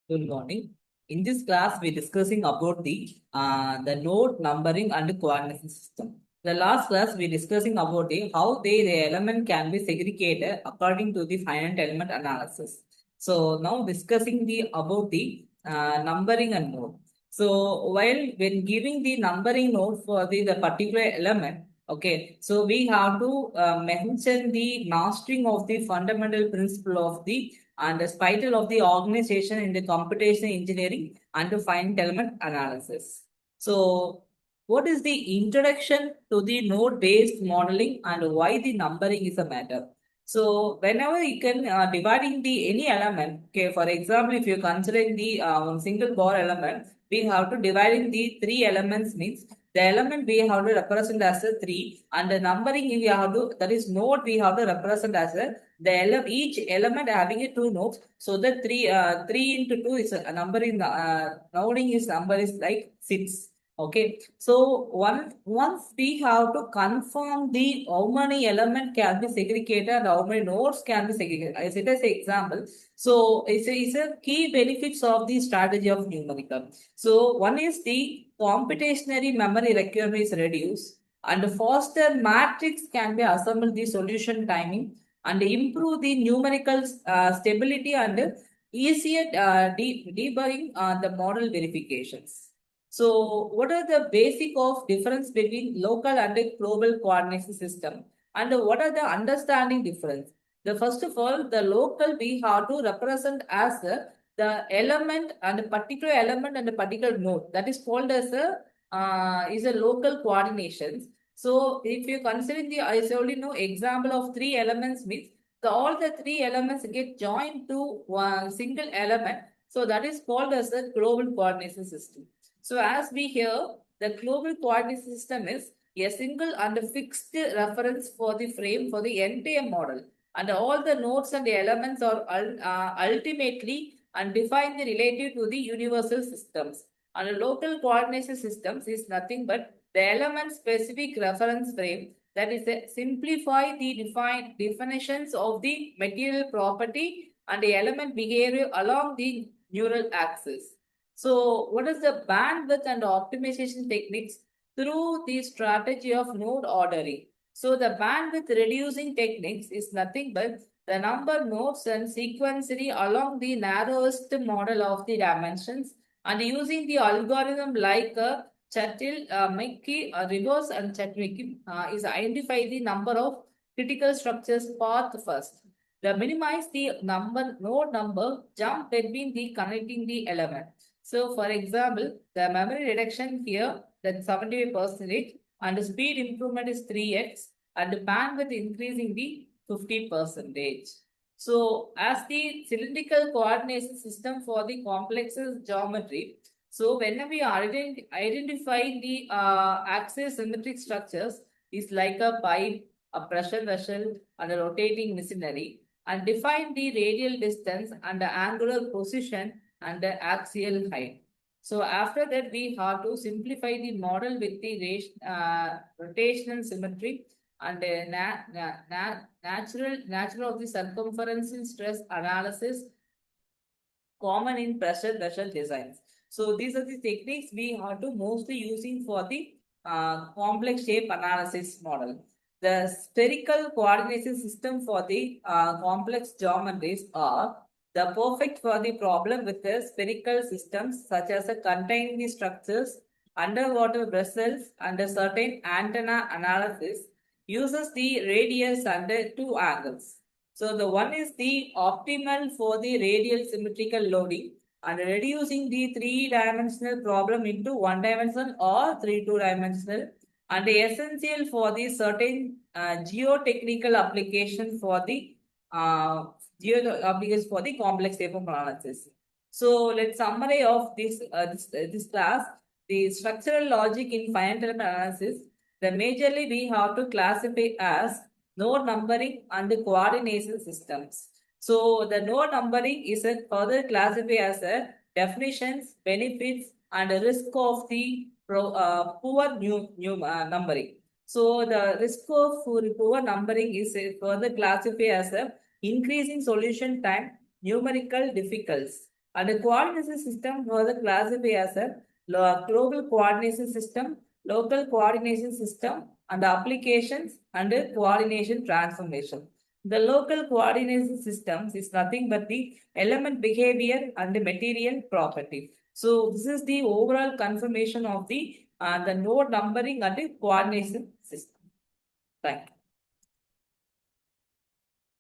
Good morning. In this class, we're discussing about the node numbering and coordination system. The last class, we're discussing about how the element can be segregated according to the finite element analysis. So now discussing the about the numbering and node. So while when giving the numbering node for the particular element, okay, so we have to mention the mastering of the fundamental principle of the and the title of the organization in the computational engineering and the finite element analysis. So, what is the introduction to the node-based modeling and why the numbering is a matter? So, whenever you can dividing the any element, okay, for example, if you're considering the single bar element, we have to dividing the three elements means the element we have to represent as a three, and the numbering we have to that is node we have to represent as a each element having a two nodes. So the three into two is a number in the noding is number is like 6. Okay. So once we have to confirm the how many element can be segregated and how many nodes can be segregated. As it is example. So it's a key benefits of the strategy of numerical. So one is the computationary memory requirement is reduced and faster matrix can be assembled the solution timing and improve the numerical stability and easier debugging the model verifications. So, what are the basic of difference between local and global coordination system, and what are the understanding difference? The first of all, the local we have to represent as the element and a particular element and a particular node that is called as a local coordination. So if you consider I only know example of three elements means all the three elements get joined to one single element. So that is called as the global coordination system. So as we hear, the global coordination system is a single and fixed reference for the frame for the entire model. And all the nodes and the elements are ultimately and define the relative to the universal systems. And the local coordination systems is nothing but the element specific reference frame that is simplify the definitions of the material property and the element behavior along the neural axis. So, what is the bandwidth and optimization techniques through the strategy of node ordering? So, the bandwidth reducing techniques is nothing but the number nodes and sequentially along the narrowest model of the dimensions and using the algorithm like Chattil, Mickey, reverse and Chatwicky is identify the number of critical structures path first. The minimize the node number jump between the connecting the element. So for example, the memory reduction here that 75% and the speed improvement is 3x and the bandwidth increasing the 50%. So as the cylindrical coordination system for the complex geometry, so whenever we are identifying the axis symmetric structures is like a pipe, a pressure vessel, and a rotating machinery, and define the radial distance and the angular position and the axial height. So after that, we have to simplify the model with the rotational symmetry and natural of the circumference stress analysis common in pressure vessel designs. So these are the techniques we have to mostly using for the complex shape analysis model. The spherical coordination system for the complex geometries are the perfect for the problem with the spherical systems such as containing the structures, underwater vessels, and a certain antenna analysis uses the radius and the two angles. So the one is the optimal for the radial symmetrical loading and reducing the three-dimensional problem into one-dimensional or two-dimensional and essential for the certain geotechnical application for the applications for the complex shape of analysis. So let's summary of this class. The structural logic in finite element analysis. The majorly we have to classify as node numbering and the coordination systems. So the node numbering is a further classified as a definitions, benefits, and the risk of the poor numbering. So the risk of poor numbering is further classified as a increasing solution time, numerical difficulties, And the coordination system further classified as a global coordination system, local coordination system, and applications and coordination transformation. The local coordination systems is nothing but the element behavior and the material property. So this is the overall confirmation of the node numbering and the coordination system. Thank you.